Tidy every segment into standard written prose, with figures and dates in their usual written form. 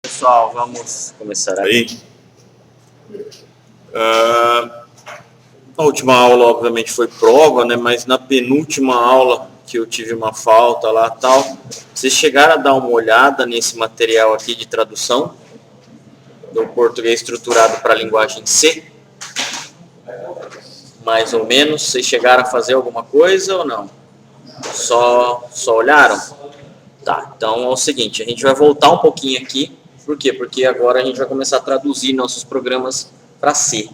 Pessoal, vamos começar aí. A última aula, obviamente, foi prova, né? Mas na penúltima aula, que eu tive uma falta lá e tal, vocês chegaram a dar uma olhada nesse material aqui de tradução do português estruturado para a linguagem C? Mais ou menos, vocês chegaram a fazer alguma coisa ou não? Só olharam? Tá, então é o seguinte, a gente vai voltar um pouquinho aqui. Por quê? Porque agora a gente vai começar a traduzir nossos programas para C,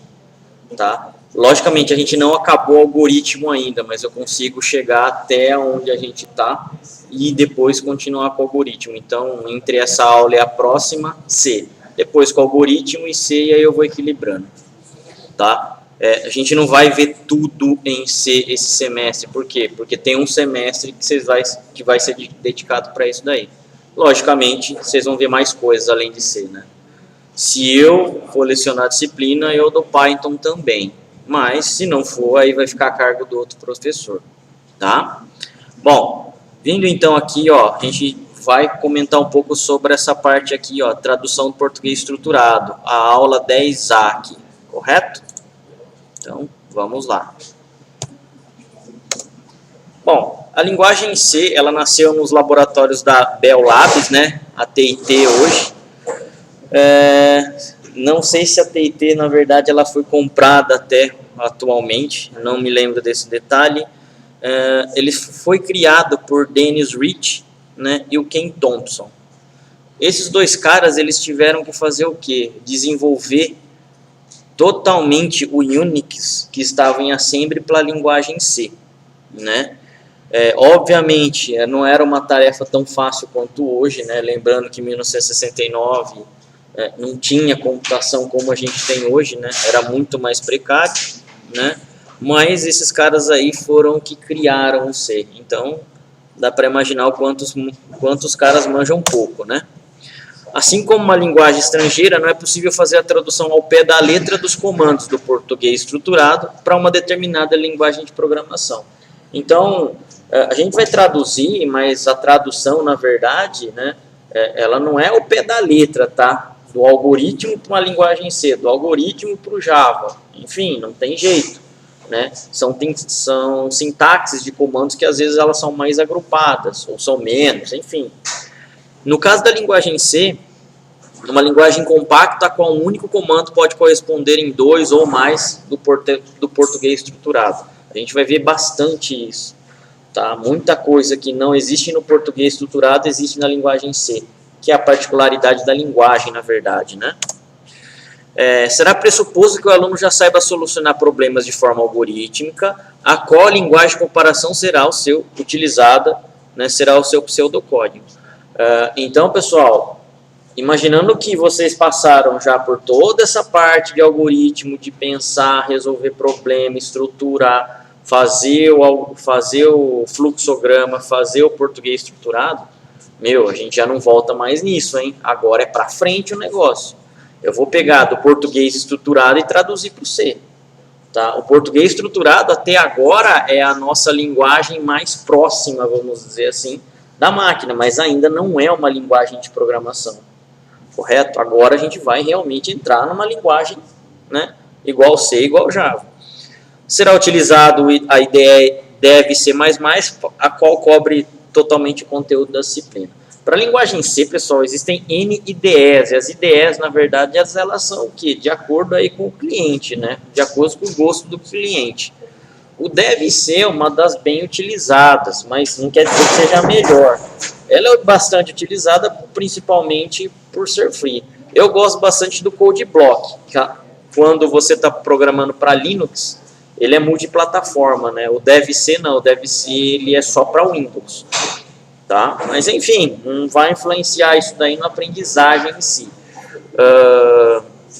tá? Logicamente, a gente não acabou o algoritmo ainda, mas eu consigo chegar até onde a gente está e depois continuar com o algoritmo. Então, entre essa aula e a próxima, C. Depois com o algoritmo e C, e aí eu vou equilibrando, tá? A gente não vai ver tudo em C esse semestre. Por quê? Porque tem um semestre que vai ser dedicado para isso daí. Logicamente, vocês vão ver mais coisas além de C, né? Se eu for lecionar disciplina, eu dou Python também. Mas, se não for, aí vai ficar a cargo do outro professor, tá? Bom, vindo então aqui, ó, a gente vai comentar um pouco sobre essa parte aqui, ó, tradução do português estruturado, a aula 10A aqui, correto? Então, vamos lá. Bom, a linguagem C, ela nasceu nos laboratórios da Bell Labs, né? A TIT hoje. Não sei se a TIT, na verdade, ela foi comprada até atualmente, não me lembro desse detalhe. Ele foi criado por Dennis Rich, né, e o Ken Thompson. Esses dois caras, eles tiveram que fazer o quê? Desenvolver totalmente o Unix que estava em Assembly para a linguagem C, né? Obviamente, não era uma tarefa tão fácil quanto hoje, né? Lembrando que em 1969 não tinha computação como a gente tem hoje, né? Era muito mais precário, né? Mas esses caras aí foram que criaram o C. Então, dá para imaginar o quantos caras manjam pouco, né? Assim como uma linguagem estrangeira, não é possível fazer a tradução ao pé da letra dos comandos do português estruturado para uma determinada linguagem de programação. Então, a gente vai traduzir, mas a tradução, na verdade, né, ela não é o pé da letra, tá? Do algoritmo para uma linguagem C, do algoritmo para o Java. Enfim, não tem jeito, né? São sintaxes de comandos que às vezes elas são mais agrupadas, ou são menos, enfim. No caso da linguagem C, uma linguagem compacta a qual um único comando pode corresponder em dois ou mais do português estruturado. A gente vai ver bastante isso, tá? Muita coisa que não existe no português estruturado existe na linguagem C, que é a particularidade da linguagem, na verdade, né? Será pressuposto que o aluno já saiba solucionar problemas de forma algorítmica, a qual linguagem de comparação será utilizada, né, será o seu pseudocódigo. Então, pessoal, imaginando que vocês passaram já por toda essa parte de algoritmo, de pensar, resolver problema, estruturar, fazer o fluxograma, fazer o português estruturado, a gente já não volta mais nisso, hein? Agora é para frente o negócio. Eu vou pegar do português estruturado e traduzir para o C. Tá? O português estruturado até agora é a nossa linguagem mais próxima, vamos dizer assim, da máquina, mas ainda não é uma linguagem de programação, correto? Agora a gente vai realmente entrar numa linguagem, né, igual C, igual Java. Será utilizado a IDE Dev C++, a qual cobre totalmente o conteúdo da disciplina. Para a linguagem C, pessoal, existem N IDEs, e as IDEs, na verdade, elas são o quê? De acordo aí com o cliente, né? De acordo com o gosto do cliente. O Dev C é uma das bem utilizadas, mas não quer dizer que seja a melhor. Ela é bastante utilizada, principalmente por ser free. Eu gosto bastante do CodeBlock. Quando você está programando para Linux, ele é multiplataforma, né? O Dev C não, o Dev C ele é só para Windows. Tá? Mas enfim, não vai influenciar isso daí na aprendizagem em si.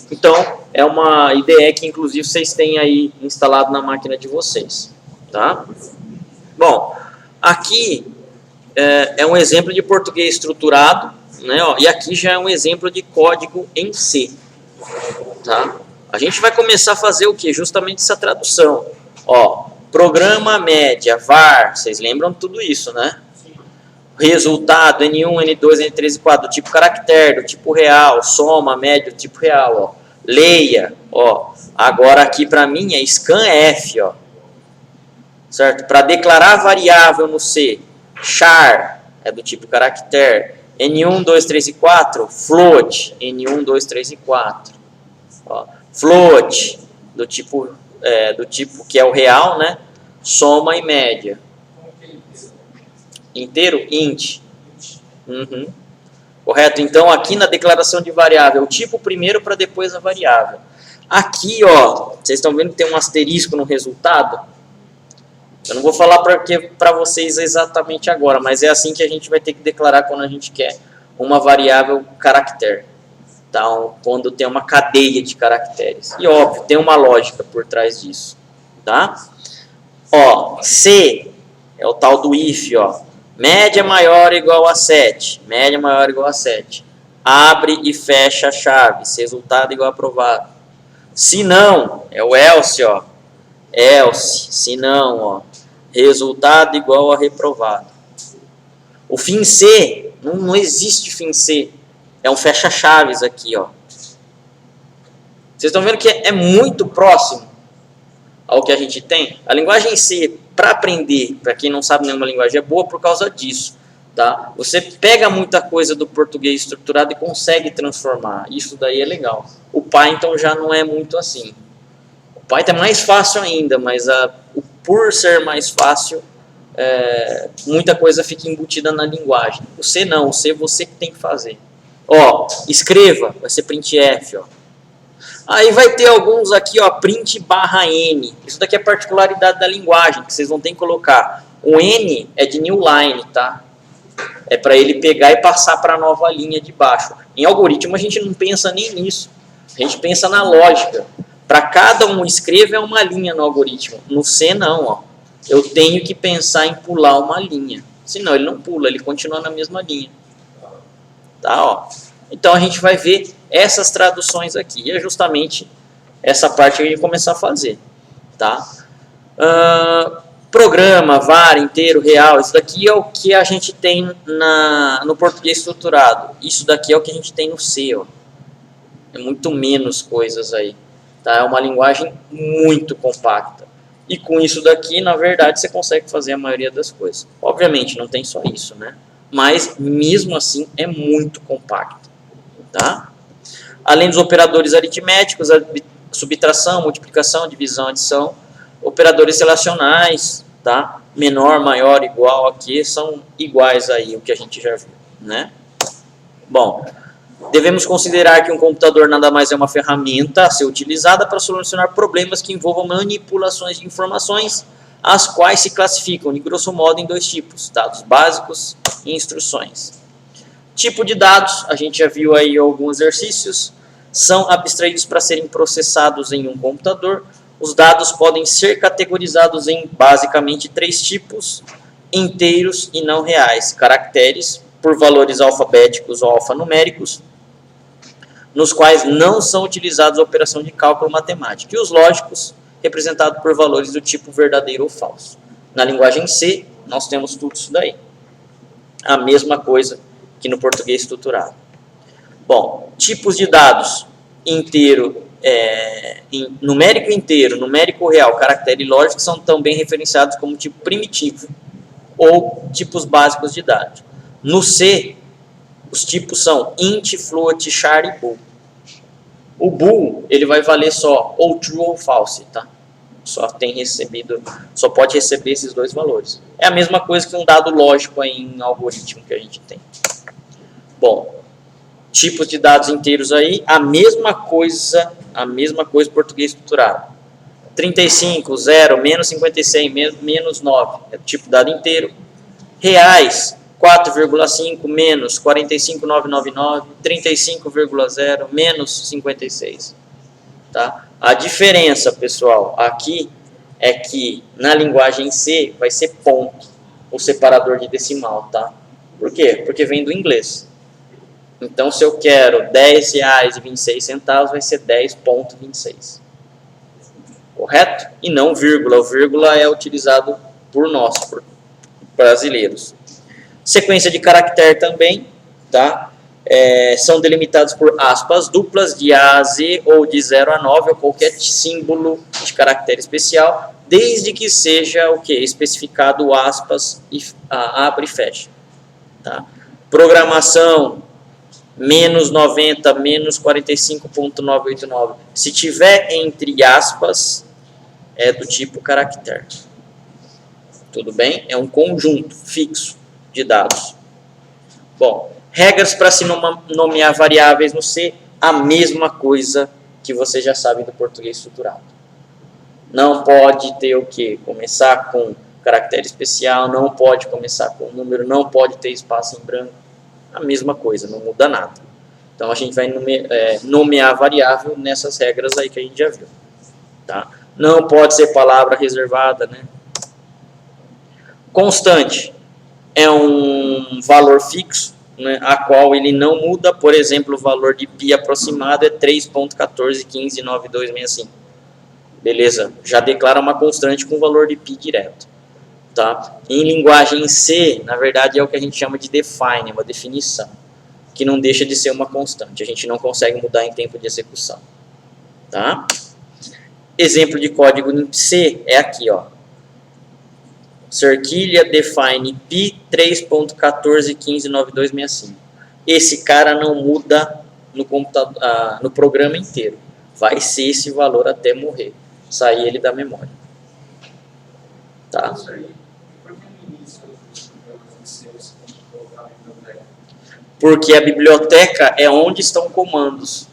Então, é uma IDE que inclusive vocês têm aí instalado na máquina de vocês. Tá? Bom, aqui é um exemplo de português estruturado, né? Ó, e aqui já é um exemplo de código em C. Tá? A gente vai começar a fazer o que? Justamente essa tradução. Ó, programa média, var, vocês lembram tudo isso, né? resultado N1, N2, N3 e 4 do tipo caractere, do tipo real, soma, média, do tipo real, ó. Leia, ó. Agora aqui para mim é scanf, ó. Certo? Para declarar variável no C, char é do tipo caractere, N1, 2, 3 e 4, float, N1, 2, 3 e 4. Ó. Float do tipo que é o real, né? Soma e média. Inteiro? Int. Uhum. Correto? Então, aqui na declaração de variável, o tipo primeiro para depois a variável. Aqui, ó, vocês estão vendo que tem um asterisco no resultado? Eu não vou falar para vocês exatamente agora, mas é assim que a gente vai ter que declarar quando a gente quer uma variável caractere. Então, quando tem uma cadeia de caracteres. E, óbvio, tem uma lógica por trás disso. Tá? Ó, C é o tal do if, ó. Média maior ou igual a 7. Média maior ou igual a 7. Abre e fecha a chave. Se resultado igual a aprovado. Se não, é o else, ó. Else, se não, ó. Resultado igual a reprovado. O fim C, não existe fim C. É um fecha-chaves aqui, ó. Vocês estão vendo que é muito próximo ao que a gente tem? A linguagem C, para aprender, para quem não sabe nenhuma linguagem, é boa por causa disso. Tá? Você pega muita coisa do português estruturado e consegue transformar. Isso daí é legal. O Python já não é muito assim. O Python é mais fácil ainda, mas por ser mais fácil, muita coisa fica embutida na linguagem. O C não, o C você que tem que fazer. Ó, escreva, vai ser printf, ó. Aí vai ter alguns aqui, ó, print barra n. Isso daqui é particularidade da linguagem, que vocês vão ter que colocar. O n é de new line, tá? É para ele pegar e passar para a nova linha de baixo. Em algoritmo a gente não pensa nem nisso. A gente pensa na lógica. Para cada um escreva é uma linha no algoritmo. No C não, ó. Eu tenho que pensar em pular uma linha. Senão ele não pula, ele continua na mesma linha. Tá, ó. Então a gente vai ver essas traduções aqui. E é justamente essa parte que a gente vai começar a fazer. Tá? Programa, var, inteiro, real. Isso daqui é o que a gente tem no português estruturado. Isso daqui é o que a gente tem no C. Ó. É muito menos coisas aí. Tá? É uma linguagem muito compacta. E com isso daqui, na verdade, você consegue fazer a maioria das coisas. Obviamente, não tem só isso, né? Mas, mesmo assim, é muito compacto. Tá? Além dos operadores aritméticos, a subtração, multiplicação, divisão, adição, operadores relacionais, tá? Menor, maior, igual, aqui, são iguais aí, o que a gente já viu, né? Bom, devemos considerar que um computador nada mais é uma ferramenta a ser utilizada para solucionar problemas que envolvam manipulações de informações, as quais se classificam, de grosso modo, em dois tipos, dados básicos e instruções. Tipo de dados, a gente já viu aí alguns exercícios, são abstraídos para serem processados em um computador. Os dados podem ser categorizados em basicamente três tipos, inteiros e não reais, caracteres, por valores alfabéticos ou alfanuméricos, nos quais não são utilizados a operação de cálculo matemático, e os lógicos, representados por valores do tipo verdadeiro ou falso. Na linguagem C, nós temos tudo isso daí. A mesma coisa que no português estruturado. Bom, tipos de dados, inteiro, numérico inteiro, numérico real, caractere e lógico são também referenciados como tipo primitivo ou tipos básicos de dados. No C, os tipos são int, float, char e bool. O bool, ele vai valer só ou true ou false, tá? Só pode receber esses dois valores. É a mesma coisa que um dado lógico aí em algoritmo que a gente tem. Bom, tipos de dados inteiros aí, a mesma coisa português estruturado. 35, 0, menos 56, menos 9, é tipo dado inteiro. Reais, 4,5 menos 45,999, 35,0 menos 56. Tá? A diferença, pessoal, aqui é que na linguagem C vai ser ponto, o separador de decimal, tá? Por quê? Porque vem do inglês. Então, se eu quero R$10,26, vai ser 10,26. Correto? E não vírgula. O vírgula é utilizado por nós, por brasileiros. Sequência de caractere também, tá? São delimitados por aspas duplas de A a Z ou de 0 a 9 ou qualquer símbolo de caractere especial, desde que seja o que? Especificado aspas e abre e fecha. Tá? Programação menos 90, menos 45.989. Se tiver entre aspas, é do tipo caractere. Tudo bem? É um conjunto fixo de dados. Bom, regras para se nomear variáveis no C, a mesma coisa que você já sabe do português estruturado. Não pode ter o quê? Começar com caractere especial, não pode começar com número, não pode ter espaço em branco. A mesma coisa, não muda nada. Então a gente vai nomear variável nessas regras aí que a gente já viu. Tá? Não pode ser palavra reservada, né? Constante é um valor fixo, né, a qual ele não muda. Por exemplo, o valor de π aproximado é 3.14159265. Beleza? Já declara uma constante com valor de π direto. Tá? Em linguagem C, na verdade, é o que a gente chama de define, uma definição, que não deixa de ser uma constante. A gente não consegue mudar em tempo de execução. Tá? Exemplo de código em C é aqui, ó. Cerquilha define π 3.14159265. Esse cara não muda no computador, no programa inteiro. Vai ser esse valor até morrer, sair ele da memória. Tá? Porque a biblioteca é onde estão comandos.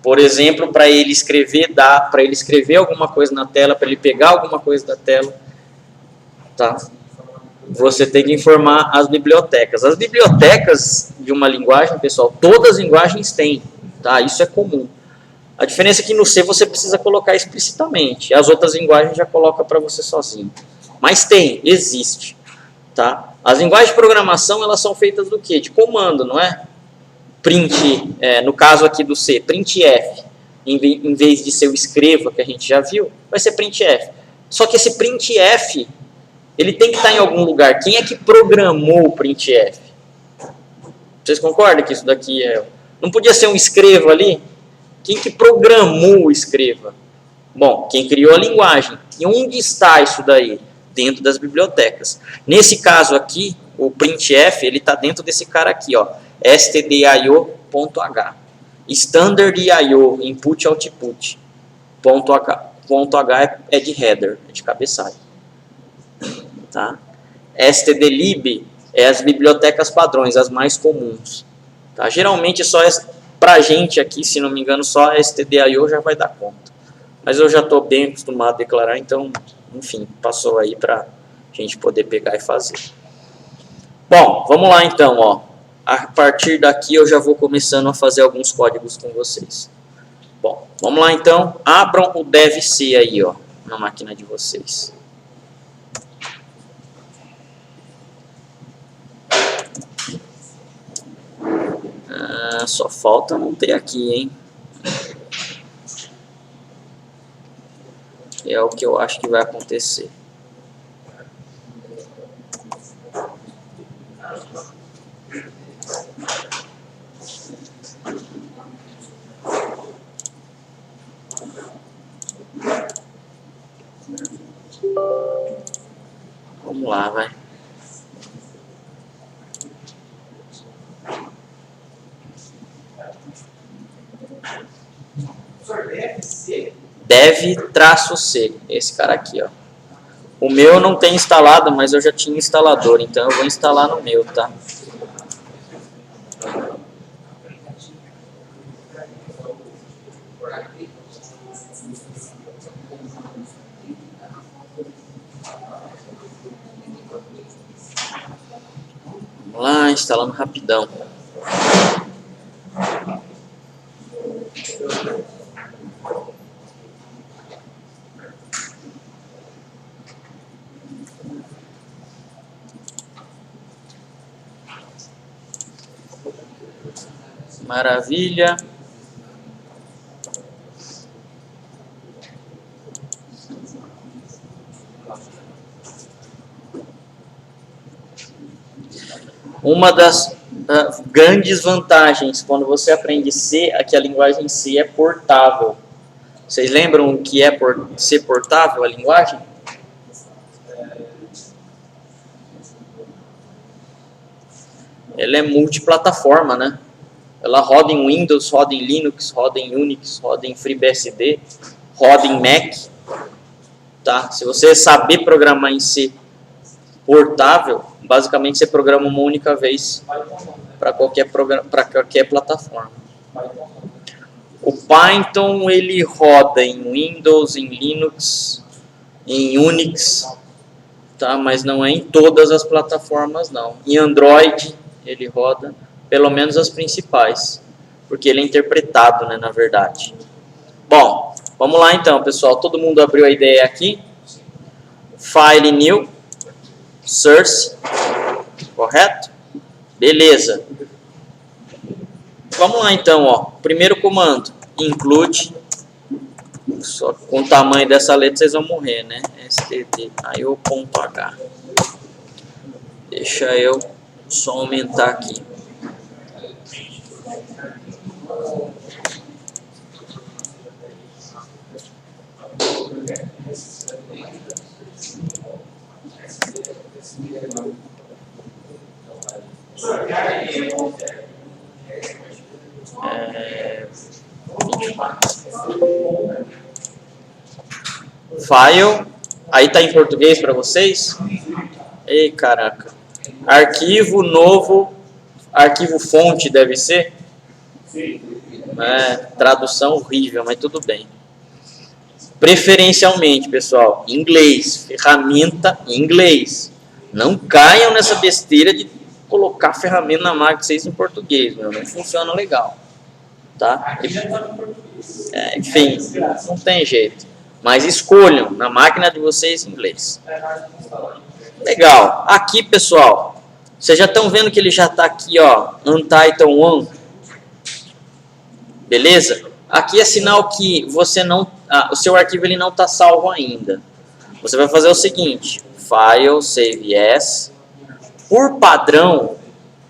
Por exemplo, para ele escrever, para ele escrever alguma coisa na tela, para ele pegar alguma coisa da tela, tá? Você tem que informar as bibliotecas. As bibliotecas de uma linguagem, pessoal, todas as linguagens têm, tá? Isso é comum. A diferença é que no C você precisa colocar explicitamente. As outras linguagens já coloca para você sozinho. Mas tem, existe, tá? As linguagens de programação, elas são feitas do quê? De comando, não é? Print, no caso aqui do C, printf, em vez de ser o escreva, que a gente já viu, vai ser printf. Só que esse printf, ele tem que estar em algum lugar. Quem é que programou o printf? Vocês concordam que isso daqui não podia ser um escreva ali? Quem que programou o escreva? Bom, quem criou a linguagem. E onde está isso daí? Dentro das bibliotecas. Nesse caso aqui, o printf, ele está dentro desse cara aqui, ó, stdio.h. Standard IO, input output. .h é de header, é de cabeçalho. Tá? stdlib é as bibliotecas padrões, as mais comuns. Tá? Geralmente só pra gente aqui, se não me engano, só stdio já vai dar conta. Mas eu já estou bem acostumado a declarar, então, enfim, passou aí para a gente poder pegar e fazer. Bom, vamos lá então, ó. A partir daqui eu já vou começando a fazer alguns códigos com vocês. Bom, vamos lá então. Abram o devc aí, ó, na máquina de vocês. Só falta não ter aqui, hein? É o que eu acho que vai acontecer. Vamos lá, vai. Dev-C, esse cara aqui, ó. O meu não tem instalado, mas eu já tinha instalador, então eu vou instalar no meu, tá? Vamos lá, instalando rapidão. Maravilha. Uma das grandes vantagens quando você aprende C é que a linguagem C é portável. Vocês lembram o que é ser portável, a linguagem? Ela é multiplataforma, né? Ela roda em Windows, roda em Linux, roda em Unix, roda em FreeBSD, roda em Mac. Tá? Se você saber programar em C portável, basicamente você programa uma única vez para qualquer plataforma. O Python ele roda em Windows, em Linux, em Unix, tá? Mas não é em todas as plataformas não. Em Android ele roda, pelo menos as principais, porque ele é interpretado, né, na verdade. Bom, vamos lá então, pessoal. Todo mundo abriu a ideia aqui. File New, Source, correto? Beleza. Vamos lá então, ó. Primeiro comando, include. Só com o tamanho dessa letra vocês vão morrer, né? std.io.h. Deixa eu só aumentar aqui. File, aí tá em português para vocês? Ei, caraca. Arquivo novo, arquivo fonte deve ser? Tradução horrível, mas tudo bem. Preferencialmente, pessoal, inglês, ferramenta em inglês. Não caiam nessa besteira de colocar ferramenta na máquina de vocês em português, meu, não funciona legal. Tá? Enfim, não tem jeito. Mas escolham na máquina de vocês em inglês. Legal. Aqui, pessoal, vocês já estão vendo que ele já está aqui, ó, Untitled 1. Beleza? Aqui é sinal que você não, o seu arquivo ele não está salvo ainda. Você vai fazer o seguinte: File, Save As. Por padrão,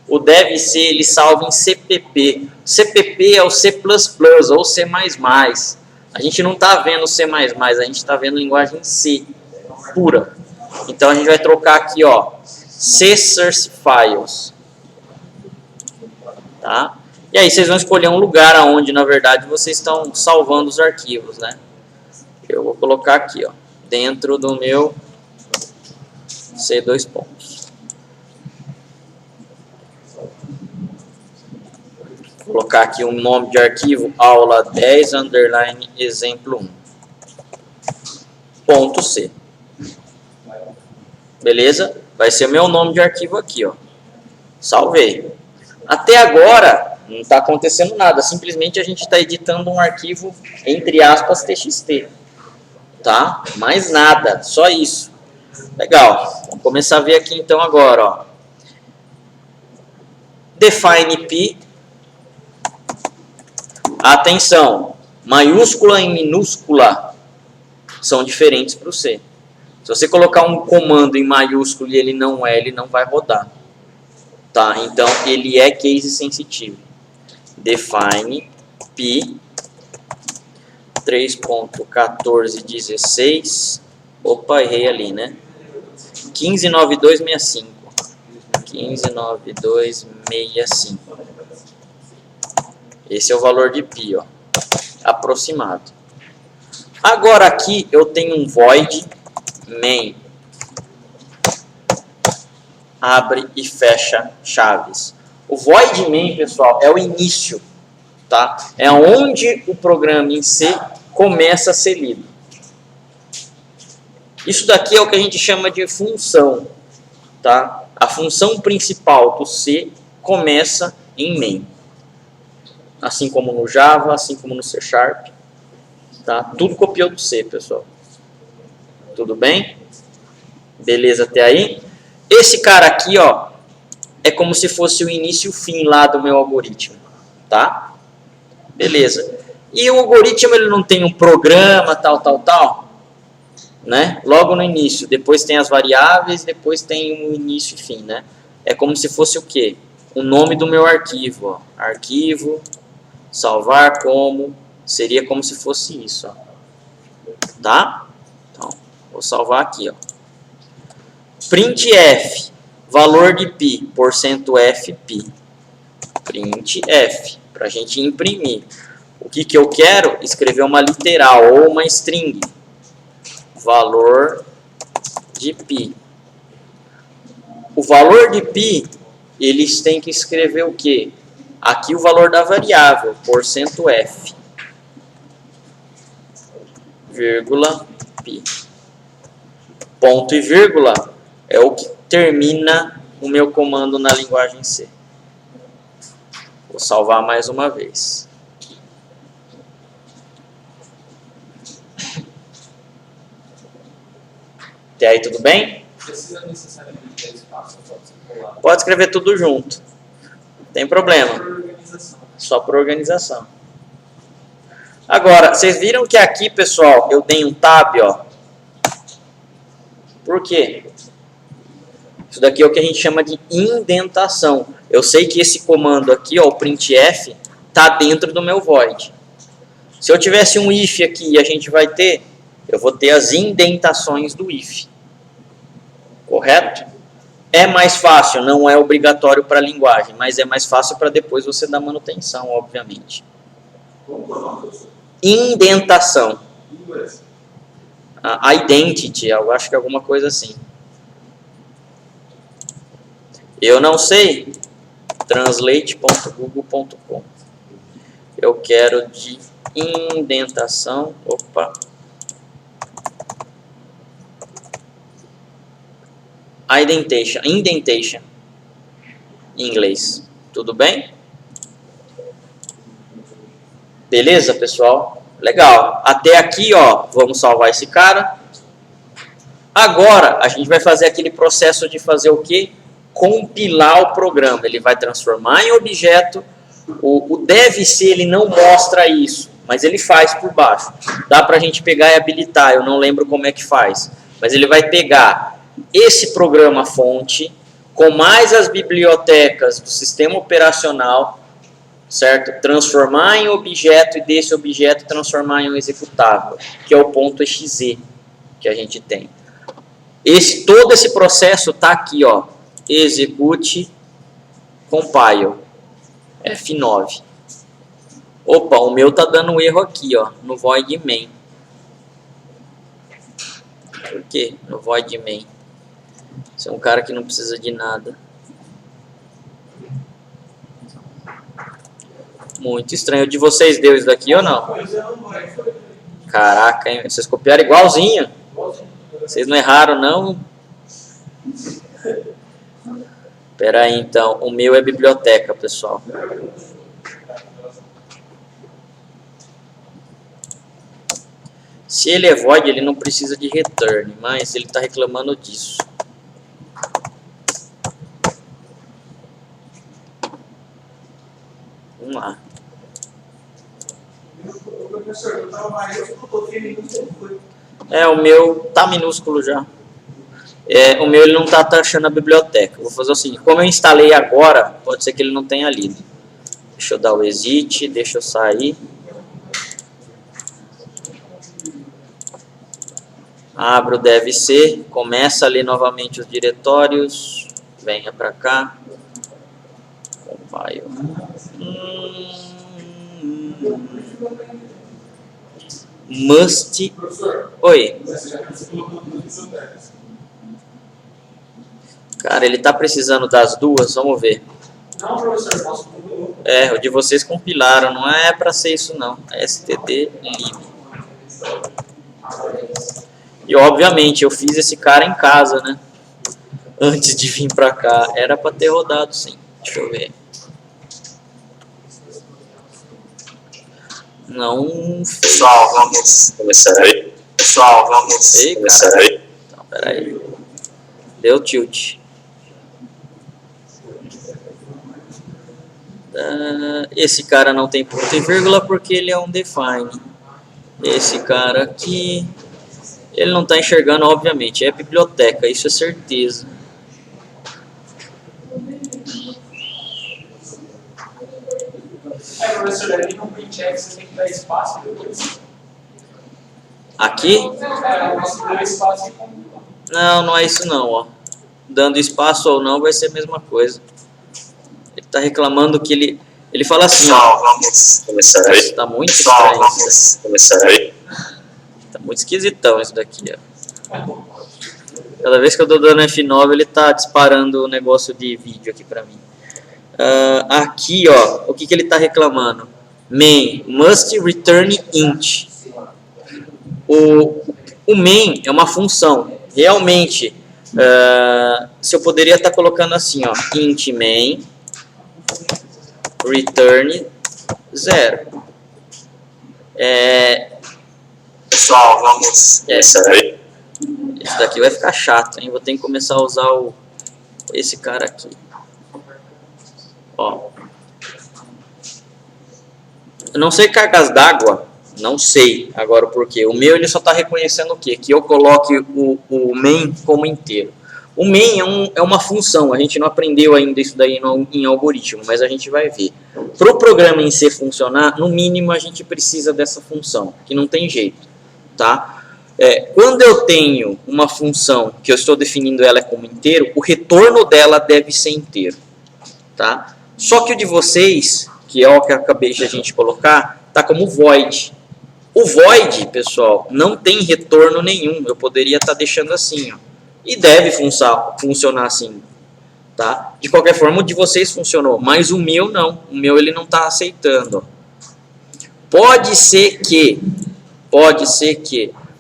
o deve ser ele salva em CPP. CPP é o C++ ou C++. A gente não está vendo C++, a gente está vendo linguagem C pura. Então a gente vai trocar aqui, ó, C Source Files. Tá? E aí vocês vão escolher um lugar onde, na verdade, vocês estão salvando os arquivos, né? Eu vou colocar aqui, ó, dentro do meu C2 pontos. Vou colocar aqui um nome de arquivo, aula 10, underline, exemplo 1. Ponto C. Beleza? Vai ser o meu nome de arquivo aqui, ó. Salvei. Até agora não está acontecendo nada, simplesmente a gente está editando um arquivo, entre aspas, TXT. Tá? Mais nada, só isso. Legal. Vamos começar a ver aqui então agora, ó. Define P. Atenção, maiúscula e minúscula são diferentes para o C. Se você colocar um comando em maiúsculo e ele não vai rodar. Tá? Então, ele é case sensitive. Define P 3.1416. Opa, errei ali, né? 159265. 159265. Esse é o valor de Pi, ó, aproximado. Agora aqui eu tenho um void main. Abre e fecha chaves. O void main, pessoal, é o início, tá? É onde o programa em C começa a ser lido. Isso daqui é o que a gente chama de função, tá? A função principal do C começa em main. Assim como no Java, assim como no C Sharp. Tá? Tudo copiou do C, pessoal. Tudo bem? Beleza até aí? Esse cara aqui, ó, é como se fosse o início e o fim lá do meu algoritmo. Tá? Beleza. E o algoritmo ele não tem um programa, tal, né? Logo no início. Depois tem as variáveis, depois tem o início e fim, né? é como se fosse o quê? O nome do meu arquivo, ó. Arquivo, salvar como, seria como se fosse isso, ó. Tá? Então, vou salvar aqui, ó. Printf, valor de pi, %f pi. Printf, para a gente imprimir. O que eu quero? Escrever uma literal ou uma string. Valor de pi. O valor de pi, eles têm que escrever o quê? Aqui o valor da variável, %f, vírgula, pi. Ponto e vírgula é o que termina o meu comando na linguagem C. Vou salvar mais uma vez. Até aí tudo bem? Precisa necessariamente ter espaço, pode escrever tudo junto. Não tem problema. Só por organização. Agora, vocês viram que aqui, pessoal, eu dei um tab, ó. Por quê? Isso daqui é o que a gente chama de indentação. Eu sei que esse comando aqui, ó, o printf, está dentro do meu void. Se eu tivesse um if aqui e a gente vai ter, eu vou ter as indentações do if. Correto? É mais fácil, não é obrigatório para a linguagem, mas é mais fácil para depois você dar manutenção, obviamente. Indentação. Identity, eu acho que é alguma coisa assim. Eu não sei. Translate.google.com. Eu quero de indentação. Opa. Indentation. Em inglês. Tudo bem? Beleza, pessoal? Legal. Até aqui, ó, vamos salvar esse cara. Agora, a gente vai fazer aquele processo de fazer o quê? Compilar o programa. Ele vai transformar em objeto. O deve-se, ele não mostra isso, mas ele faz por baixo. Dá pra gente pegar e habilitar, eu não lembro como é que faz. Mas ele vai pegar esse programa fonte, com mais as bibliotecas do sistema operacional, certo? Transformar em objeto e desse objeto transformar em um executável, que é o ponto .exe que a gente tem. Todo esse processo está aqui, ó, execute compile, F9. Opa, o meu tá dando um erro aqui, ó, no void main. Por quê? No void main. Você é um cara que não precisa de nada. Muito estranho. O de vocês deu isso daqui ou não? Caraca, hein? Vocês copiaram igualzinho. Vocês não erraram, não? Espera aí, então. O meu é biblioteca, pessoal. Se ele é void, ele não precisa de return, mas ele está reclamando disso. Vamos lá. O meu tá minúsculo já. O meu ele não tá achando a biblioteca. Vou fazer o seguinte, como eu instalei agora, pode ser que ele não tenha lido. Deixa eu dar o exit, deixa eu sair. Abro o deve ser, começa a ler novamente os diretórios, venha para cá. Compile. Must. Oi. Cara, ele tá precisando das duas, vamos ver. Não, professor, posso... O de vocês compilaram, não é para ser isso não. std lib. E obviamente eu fiz esse cara em casa, né? Antes de vir pra cá. Era pra ter rodado sim. Deixa eu ver. Não fez. Pessoal, vamos começar aí. Ei, Começar cara. aí. Então, peraí. Deu tilt. Esse cara não tem ponto e vírgula porque ele é um define. Esse cara aqui... Ele não está enxergando, obviamente. É biblioteca, isso é certeza. professor, ali no printf você tem que dar espaço depois. Aqui? Você deu espaço e conclua. Não, não é isso não, ó. Dando espaço ou não vai ser a mesma coisa. Ele está reclamando que ele fala assim, ó. Pessoal, vamos começar aí. Tá muito Pessoal, estranho isso daqui. vamos começar aí. Tá muito esquisitão isso daqui, ó. Cada vez que eu tô dando F9, ele tá disparando o negócio de vídeo aqui pra mim. Aqui, ó, o que ele tá reclamando? Main must return int. O main é uma função. Realmente, se eu poderia estar colocando assim, ó, int main return 0. Pessoal, vamos começar aí. Esse daqui vai ficar chato, hein? Vou ter que começar a usar esse cara aqui. Ó. Eu não sei cargas d'água, não sei agora o porquê. O meu ele só está reconhecendo o quê? Que eu coloque o main como inteiro. O main é uma função, a gente não aprendeu ainda isso daí em algoritmo, mas a gente vai ver. Para o programa em C funcionar, no mínimo a gente precisa dessa função, que não tem jeito, tá? Quando eu tenho uma função que eu estou definindo ela como inteiro, o retorno dela deve ser inteiro, tá? Só que o de vocês, que é o que eu acabei de a gente colocar, tá como void. O void, pessoal, não tem retorno nenhum. Eu poderia estar deixando assim, ó. E deve funcionar assim, tá? De qualquer forma, o de vocês funcionou, mas o meu não. O meu ele não está aceitando, ó. Pode ser que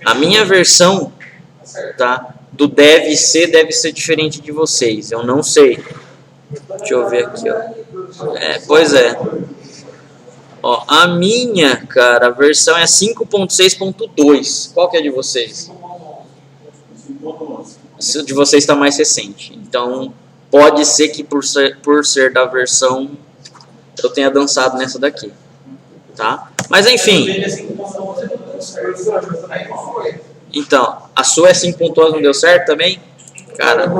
a minha versão, tá, do deve ser diferente de vocês. Eu não sei. Deixa eu ver aqui, ó. Pois é. Ó, a minha, cara, a versão é 5.6.2. Qual que é de vocês? O de vocês está mais recente. Então, pode ser que por ser da versão, eu tenha dançado nessa daqui. Tá? Mas enfim. Então, a sua é 5.11, não deu certo também? Cara.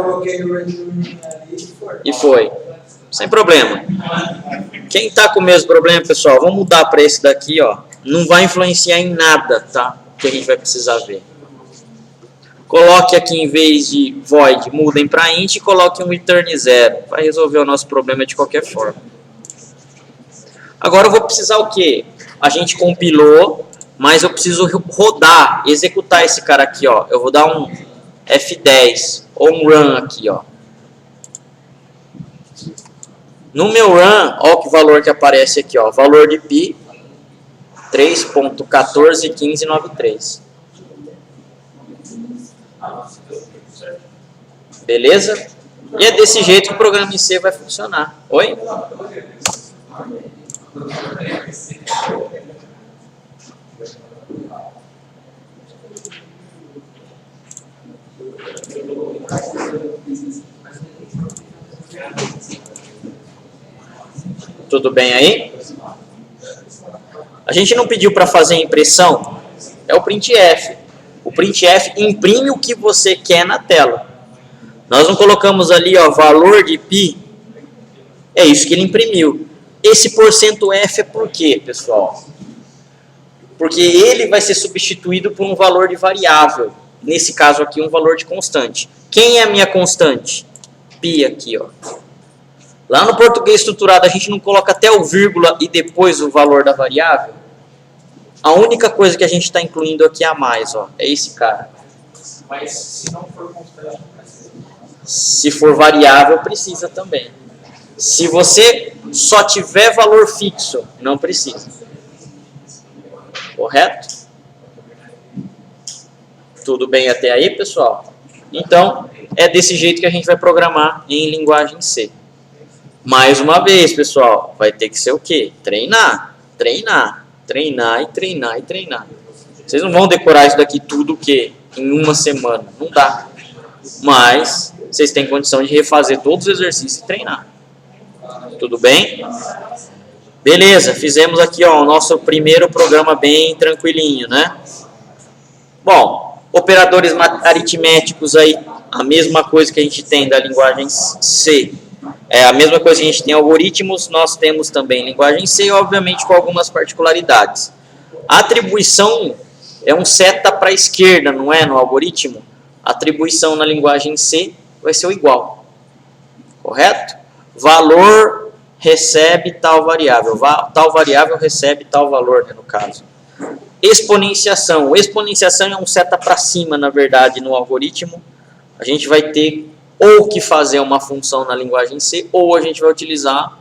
E foi. Sem problema. Quem tá com o mesmo problema, pessoal, vamos mudar para esse daqui, ó. Não vai influenciar em nada, tá? Que a gente vai precisar ver. Coloque aqui, em vez de void, mudem para int e coloque um return 0. Vai resolver o nosso problema de qualquer forma. Agora eu vou precisar o quê? A gente compilou, mas eu preciso rodar, executar esse cara aqui, ó. Eu vou dar um F10 ou um run aqui, ó. No meu run, ó que valor que aparece aqui, ó. Valor de pi 3.141593. Beleza? E é desse jeito que o programa em C vai funcionar. Oi? Tudo bem aí? A gente não pediu para fazer impressão? É o printf. O printf imprime o que você quer na tela. Nós não colocamos ali, ó, valor de pi. É isso que ele imprimiu. Esse %f é por quê, pessoal? Porque ele vai ser substituído por um valor de variável. Nesse caso aqui, um valor de constante. Quem é a minha constante? Pi aqui, ó. Lá no português estruturado, a gente não coloca até o vírgula e depois o valor da variável. A única coisa que a gente está incluindo aqui a mais, ó, é esse cara. Mas se não for constante, não precisa. Se for variável, precisa também. Se você só tiver valor fixo, não precisa. Correto? Tudo bem até aí, pessoal? Então, é desse jeito que a gente vai programar em linguagem C. Mais uma vez, pessoal, vai ter que ser o quê? Treinar, treinar, treinar e treinar e treinar. Vocês não vão decorar isso daqui tudo o quê? Em uma semana. Não dá. Mas vocês têm condição de refazer todos os exercícios e treinar. Tudo bem? Beleza, fizemos aqui, ó, o nosso primeiro programa bem tranquilinho, né? Bom, operadores aritméticos aí, a mesma coisa que a gente tem da linguagem C. É a mesma coisa que a gente tem algoritmos, nós temos também linguagem C, obviamente com algumas particularidades. A atribuição é um seta para a esquerda, não é? No algoritmo. A atribuição na linguagem C vai ser o igual. Correto? Valor recebe tal variável. Tal variável recebe tal valor, né, no caso. Exponenciação. Exponenciação é um seta para cima, na verdade, no algoritmo. A gente vai ter ou que fazer uma função na linguagem C, ou a gente vai utilizar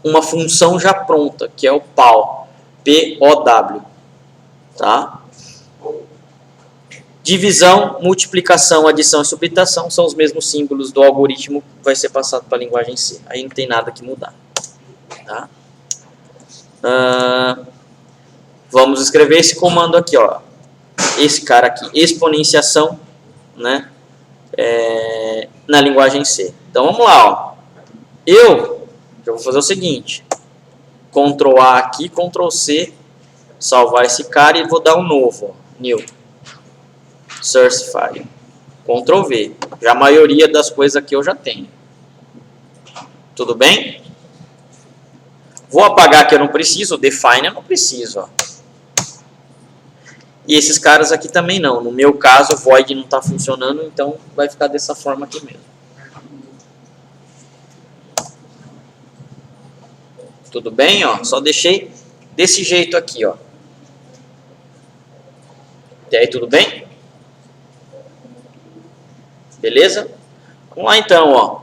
uma função já pronta, que é o POW. P-O-W. Tá? Divisão, multiplicação, adição e subtração são os mesmos símbolos do algoritmo que vai ser passado para a linguagem C. Aí não tem nada que mudar. Tá? Vamos escrever esse comando aqui, ó. Esse cara aqui, exponenciação, né? Na linguagem C. Então vamos lá, ó. Eu vou fazer o seguinte: Ctrl A aqui, Ctrl C, salvar esse cara e vou dar um novo, ó, new source file. Ctrl V. Já a maioria das coisas aqui eu já tenho. Tudo bem? Vou apagar que eu não preciso, define eu não preciso, ó. E esses caras aqui também não. No meu caso, o void não está funcionando, então vai ficar dessa forma aqui mesmo. Tudo bem, ó? Só deixei desse jeito aqui, ó. Até aí tudo bem? Beleza? Vamos lá então, ó.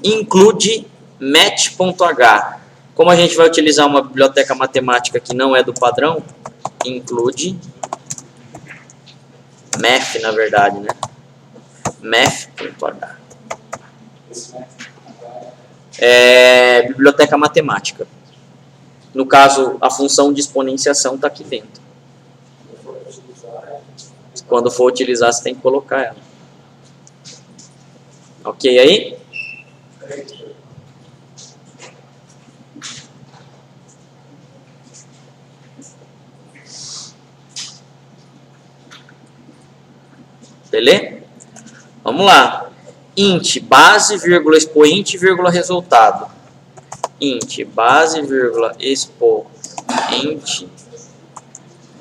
Include match.h. Como a gente vai utilizar uma biblioteca matemática que não é do padrão, include math, na verdade, né? Math.h. É biblioteca matemática. No caso, a função de exponenciação está aqui dentro. Quando for utilizar, você tem que colocar ela. Ok aí? Beleza? Vamos lá. Int base, vírgula, expoente, vírgula, resultado. Int base, vírgula, expoente,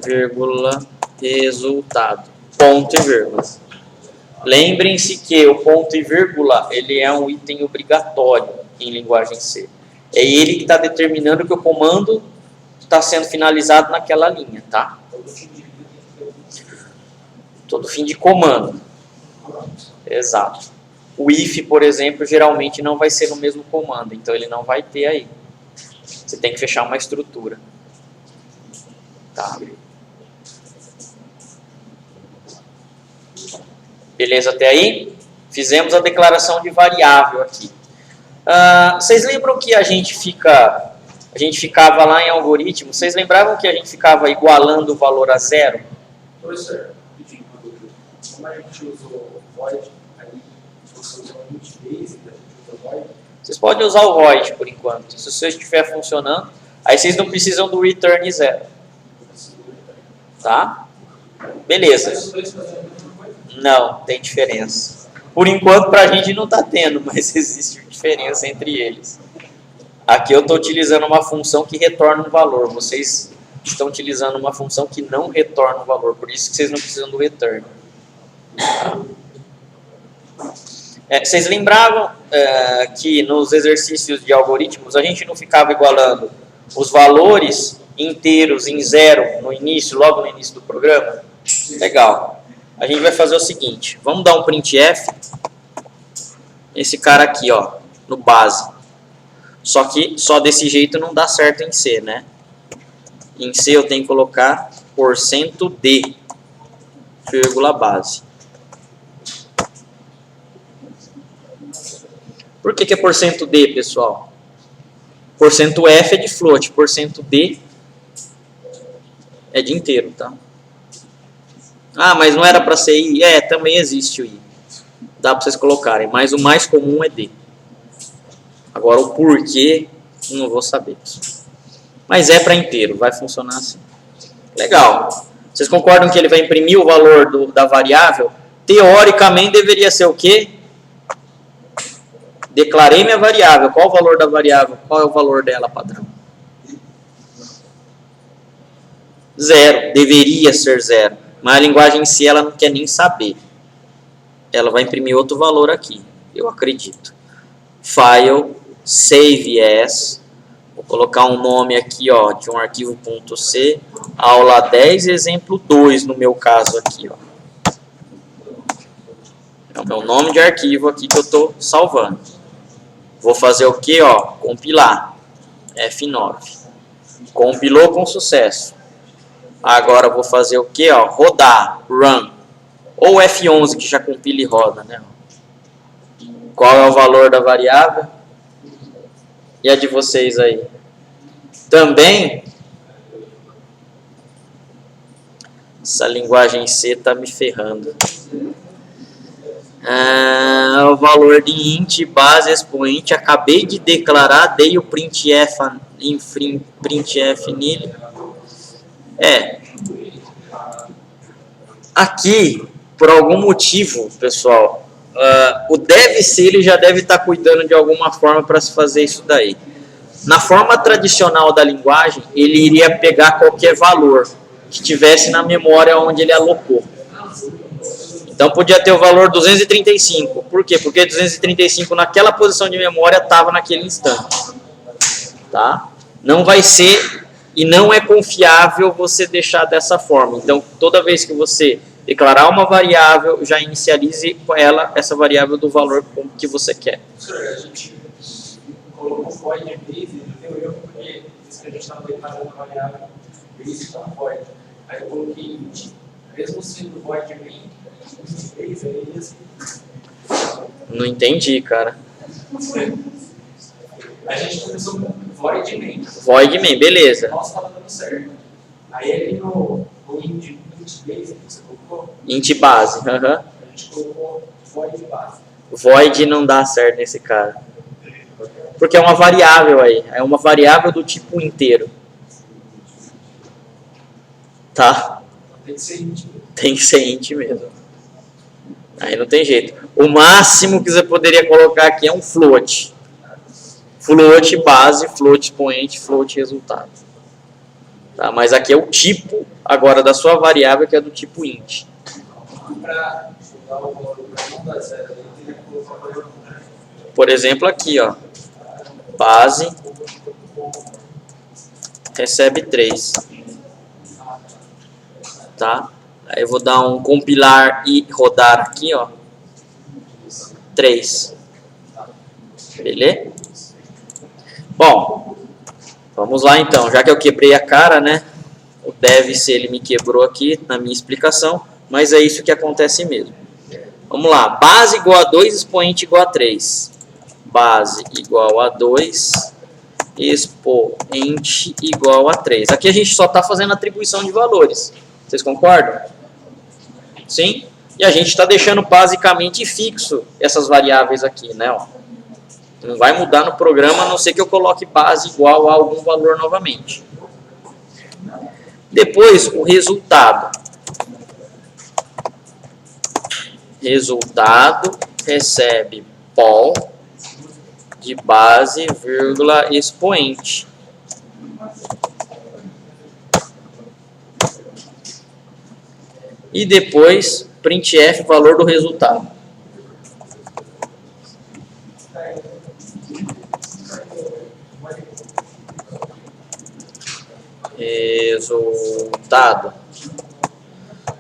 vírgula, resultado. Ponto e vírgula. Lembrem-se que o ponto e vírgula ele é um item obrigatório em linguagem C. É ele que está determinando que o comando está sendo finalizado naquela linha, tá? Todo fim de comando. Exato. O if, por exemplo, geralmente não vai ser no mesmo comando, então ele não vai ter aí. Você tem que fechar uma estrutura. Tá. Beleza até aí? Fizemos a declaração de variável aqui. Vocês lembram que a gente ficava lá em algoritmo? Vocês lembravam que a gente ficava igualando o valor a zero? Professor, como a gente usou o void, aí você usou o int base, a gente usou o void. Vocês podem usar o void por enquanto. Se o seu estiver funcionando, aí vocês não precisam do return zero. Tá? Beleza. Não, tem diferença. Por enquanto, para a gente não está tendo, mas existe diferença entre eles. Aqui eu estou utilizando uma função que retorna um valor. Vocês estão utilizando uma função que não retorna um valor. Por isso que vocês não precisam do return. Vocês lembravam que nos exercícios de algoritmos a gente não ficava igualando os valores inteiros em zero no início, logo no início do programa? Legal. A gente vai fazer o seguinte, vamos dar um printf, esse cara aqui, ó, no base. Só que só desse jeito não dá certo em C, né? Em C eu tenho que colocar %d, vírgula base. Por que é %d, pessoal? %f é de float, %d é de inteiro, tá? Ah, mas não era para ser i? Também existe o i. Dá para vocês colocarem, mas o mais comum é d. Agora o porquê, não vou saber. Mas é para inteiro, vai funcionar assim. Legal. Vocês concordam que ele vai imprimir o valor da variável? Teoricamente deveria ser o quê? declarei minha variável. Qual o valor da variável? Qual é o valor dela, padrão? 0. Deveria ser 0. Mas a linguagem em si, ela não quer nem saber. Ela vai imprimir outro valor aqui, eu acredito. File, save as. Vou colocar um nome aqui, ó, de um arquivo .c. Aula 10, exemplo 2, no meu caso aqui, ó. É o meu nome de arquivo aqui que eu estou salvando. Vou fazer o que, ó? Compilar. F9. Compilou com sucesso. Agora eu vou fazer o que, ó? Rodar. Run. Ou F11 que já compila e roda, né? Qual é o valor da variável? E a de vocês aí? Também. Essa linguagem C tá me ferrando. O valor de int, base, expoente. Acabei de declarar, dei o printf nele. Aqui, por algum motivo, pessoal, o deve ser, ele já deve estar cuidando de alguma forma para se fazer isso daí. Na forma tradicional da linguagem, ele iria pegar qualquer valor que tivesse na memória onde ele alocou. Então podia ter o valor 235. Por quê? Porque 235 naquela posição de memória estava naquele instante. Tá? Não vai ser e não é confiável você deixar dessa forma. Então toda vez que você declarar uma variável, já inicialize com ela essa variável do valor que você quer. A gente colocou void base, deu erro porque isso que a gente estava declarando a variável base está void. Aí eu coloquei int, mesmo sendo void main, não entendi, cara. A gente começou com void main. Void main, beleza. Nossa, estava dando certo. Aí ele no int base que você colocou. Int base, A gente colocou void base. Void não dá certo nesse cara. Porque é uma variável aí. É uma variável do tipo inteiro. Tá? Tem que ser int. Tem que ser int mesmo. Aí não tem jeito. O máximo que você poderia colocar aqui é um float. Float base, float expoente, float resultado. Tá? Mas aqui é o tipo agora da sua variável, que é do tipo int. Para dar o valor para não dar zero, ele teria que colocar o valor. Por exemplo, aqui, ó. Base recebe 3. Tá? Aí eu vou dar um compilar e rodar aqui, ó. 3. Beleza? Bom, vamos lá então. Já que eu quebrei a cara, né? O deve ser, ele me quebrou aqui na minha explicação. Mas é isso que acontece mesmo. Vamos lá. Base igual a 2, expoente igual a 3. Base igual a 2, expoente igual a 3. Aqui a gente só está fazendo atribuição de valores. Vocês concordam? Sim? E a gente está deixando basicamente fixo essas variáveis aqui, né? Ó. Não vai mudar no programa, a não ser que eu coloque base igual a algum valor novamente. Depois, o resultado. Resultado recebe pol de base, vírgula, expoente. E depois, printf, valor do resultado. Resultado.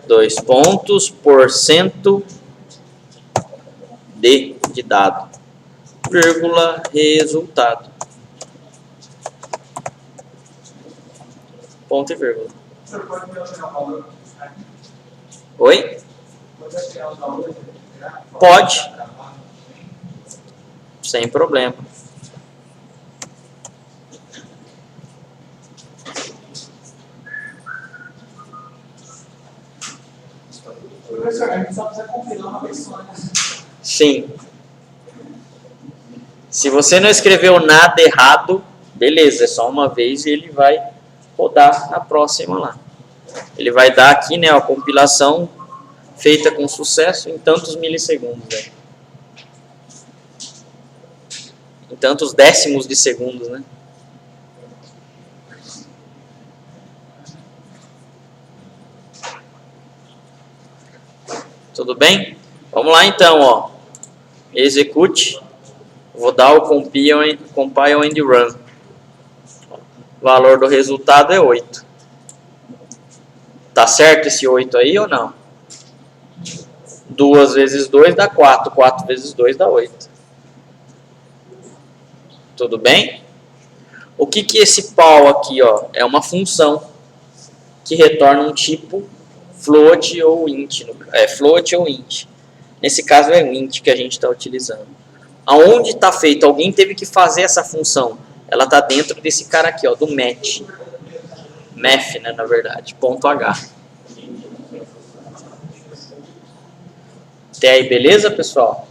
2 pontos, porcento de dado. Vírgula, resultado. Ponto e vírgula. Oi? Pode. Sem problema. Professor, a gente só precisa compilar uma vez só, né? Sim. Se você não escreveu nada errado, beleza, é só uma vez e ele vai rodar na próxima lá. Ele vai dar aqui, né, a compilação feita com sucesso em tantos milissegundos. Né? em tantos décimos de segundos, né? Tudo bem? Vamos lá então, ó. Execute. Vou dar o compile and run. O valor do resultado é 8. Tá certo esse 8 aí ou não? 2 vezes 2 dá 4. 4 vezes 2 dá 8. Tudo bem? O que que esse pau aqui, ó, é uma função que retorna um tipo float ou int. Float ou int. Nesse caso é o int que a gente está utilizando. Aonde está feito? Alguém teve que fazer essa função. Ela está dentro desse cara aqui, ó, do math. Math, né, na verdade. Ponto H. Até aí, beleza, pessoal?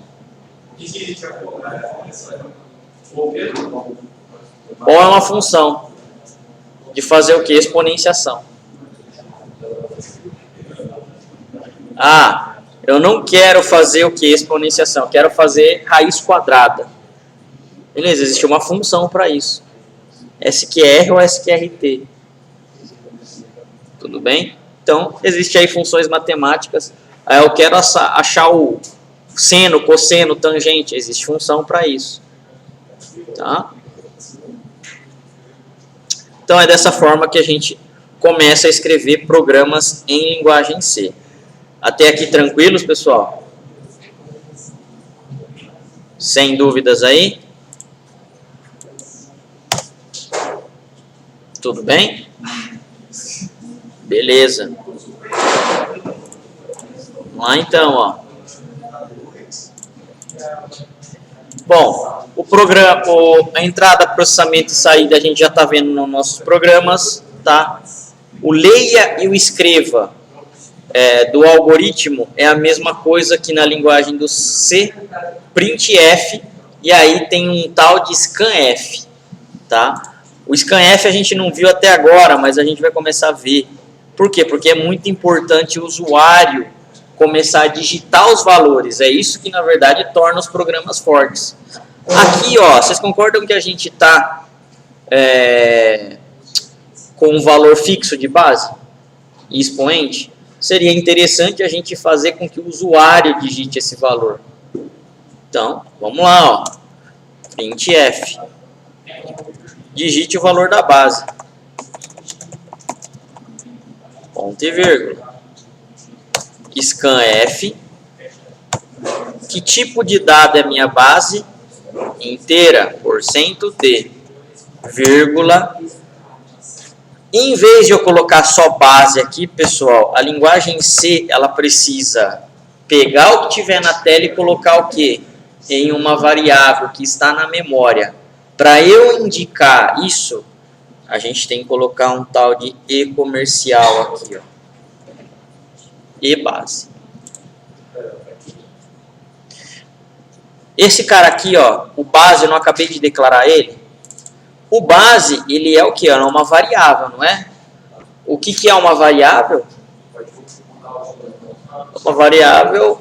Ou é uma função de fazer o que? Exponenciação. Ah, eu não quero fazer o que? Exponenciação. Eu quero fazer raiz quadrada. Beleza, existe uma função para isso. SQR ou SQRT. Tudo bem? Então, existe aí funções matemáticas. Aí eu quero achar o seno, cosseno, tangente. Existe função para isso. Tá? Então, é dessa forma que a gente começa a escrever programas em linguagem C. Até aqui tranquilos, pessoal? Sem dúvidas aí? Tudo bem? Beleza. Vamos lá então, ó. Bom, o programa, a entrada, processamento e saída a gente já está vendo nos nossos programas, tá? O leia e o escreva do algoritmo é a mesma coisa que na linguagem do C, printf, e aí tem um tal de scanf, tá? O scanf a gente não viu até agora, mas a gente vai começar a ver. Por quê? Porque é muito importante o usuário começar a digitar os valores. É isso que, na verdade, torna os programas fortes. Aqui, ó, vocês concordam que a gente está com um valor fixo de base e expoente? Seria interessante a gente fazer com que o usuário digite esse valor. Então, vamos lá, ó. Printf. Digite o valor da base. Ponto e vírgula. Scanf. Que tipo de dado é minha base? Inteira, %d, vírgula. Em vez de eu colocar só base aqui, pessoal, a linguagem C, ela precisa pegar o que tiver na tela e colocar o quê? Em uma variável que está na memória. Para eu indicar isso, a gente tem que colocar um tal de e-comercial aqui, ó. E-base. Esse cara aqui, ó, o base, eu não acabei de declarar ele. O base, ele é o que? É uma variável, não é? O que que é uma variável? Uma variável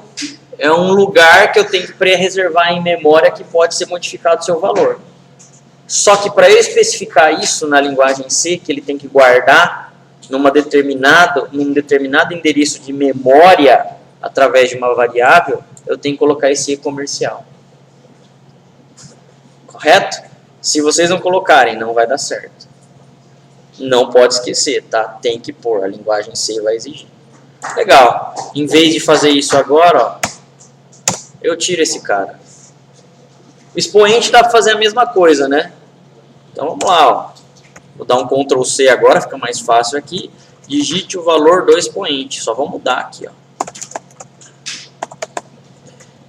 é um lugar que eu tenho que pré-reservar em memória que pode ser modificado o seu valor. Só que para eu especificar isso na linguagem C, que ele tem que guardar num determinado endereço de memória através de uma variável, eu tenho que colocar esse e-comercial. Correto? Se vocês não colocarem, não vai dar certo. Não pode esquecer, tá? Tem que pôr, a linguagem C vai exigir. Legal. Em vez de fazer isso agora, ó, eu tiro esse cara. O expoente dá para fazer a mesma coisa, né? Então vamos lá, ó. Vou dar um Ctrl C agora, fica mais fácil aqui. Digite o valor do expoente. Só vou mudar aqui, ó.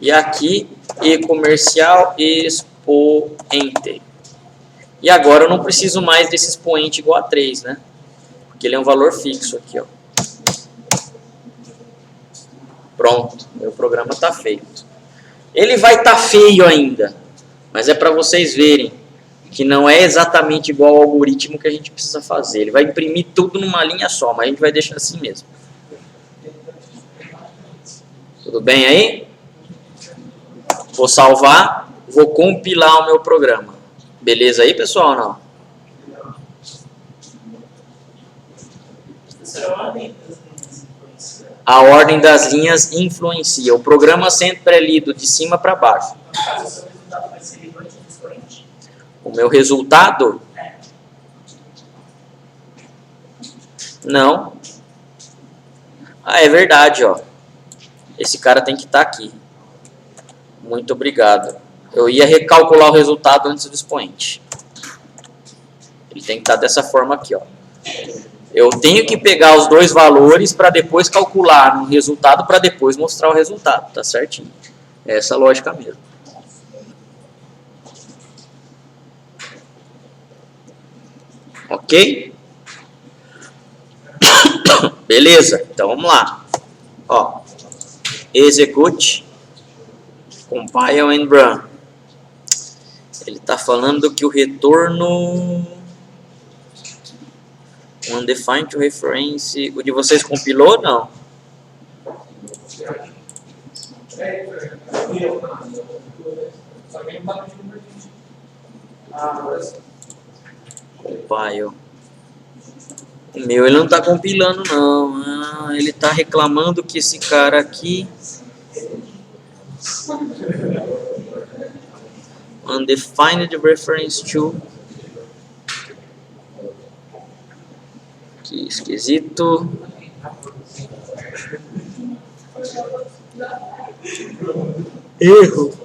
E aqui, e-comercial expoente. E agora eu não preciso mais desse expoente igual a 3, né? Porque ele é um valor fixo aqui, ó. Pronto, meu programa está feito. Ele vai estar feio ainda, mas é para vocês verem que não é exatamente igual ao algoritmo que a gente precisa fazer. Ele vai imprimir tudo numa linha só, mas a gente vai deixar assim mesmo. Tudo bem aí? Vou salvar. vou compilar o meu programa. Beleza aí, pessoal, ou não? A ordem das linhas influencia. O programa sempre é lido de cima para baixo. O meu resultado? Não. Ah, é verdade, ó. Esse cara tem que estar aqui. Muito obrigado. Eu ia recalcular o resultado antes do expoente. Ele tem que estar dessa forma aqui, ó. Eu tenho que pegar os dois valores para depois calcular no resultado para depois mostrar o resultado, tá certinho? É essa a lógica mesmo. Ok? Beleza, então vamos lá. Ó, execute, compile and run. Ele está falando que o retorno undefined to reference. O de vocês compilou ou não? Compile. O meu ele não está compilando não. Ah, ele está reclamando que esse cara aqui undefined reference to. Que esquisito. Erro.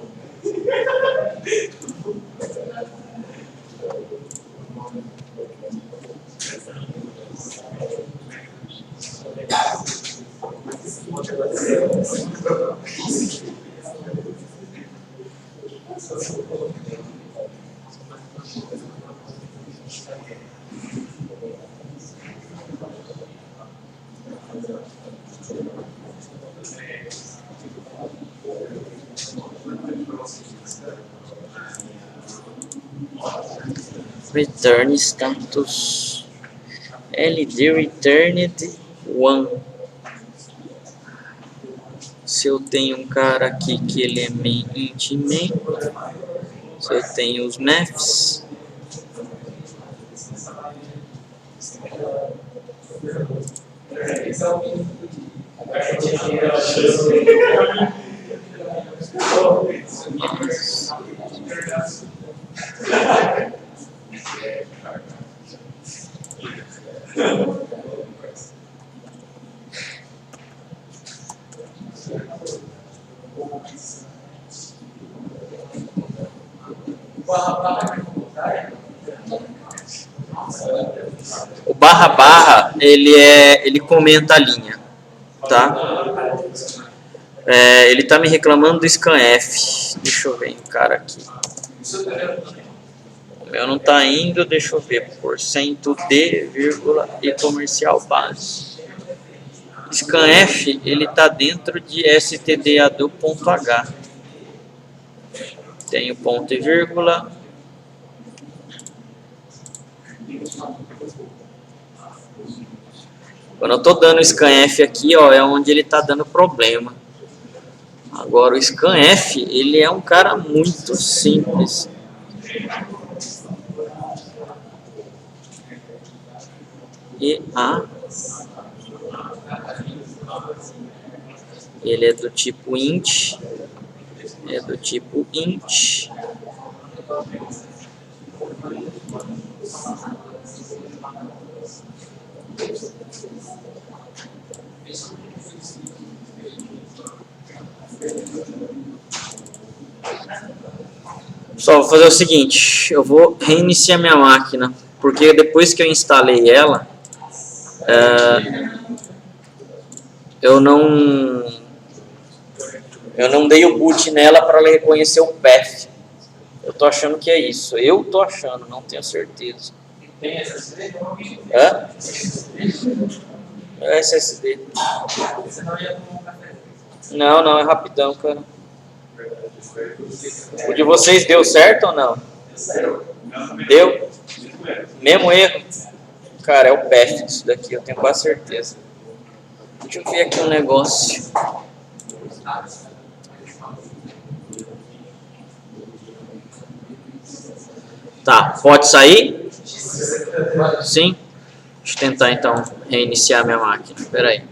Return status LD returned 1. Se eu tenho um cara aqui que ele é main int main, se eu tenho os maths, o barra barra ele comenta a linha, tá? Ele tá me reclamando do scanf. Deixa eu ver um cara aqui. O meu não tá indo, deixa eu ver. Porcento de, vírgula e comercial base. Scanf ele tá dentro de stdado.h. Tenho ponto e vírgula. Quando eu estou dando o scanf aqui, ó, é onde ele está dando problema. Agora o scanf, ele é um cara muito simples. Ele é do tipo int. É do tipo int. Só vou fazer o seguinte, eu vou reiniciar minha máquina, porque depois que eu instalei ela, eu não dei o boot nela para ela reconhecer o path. Eu tô achando que é isso. Eu tô achando, não tenho certeza. Tem SSD? Hã? É SSD. Você não ia tomar um café? Não, é rapidão, cara. O de vocês deu certo ou não? Deu? Mesmo erro? Cara, é o path isso daqui, eu tenho quase certeza. Deixa eu ver aqui um negócio. Tá, pode sair? Sim? Deixa eu tentar então reiniciar minha máquina. Espera aí.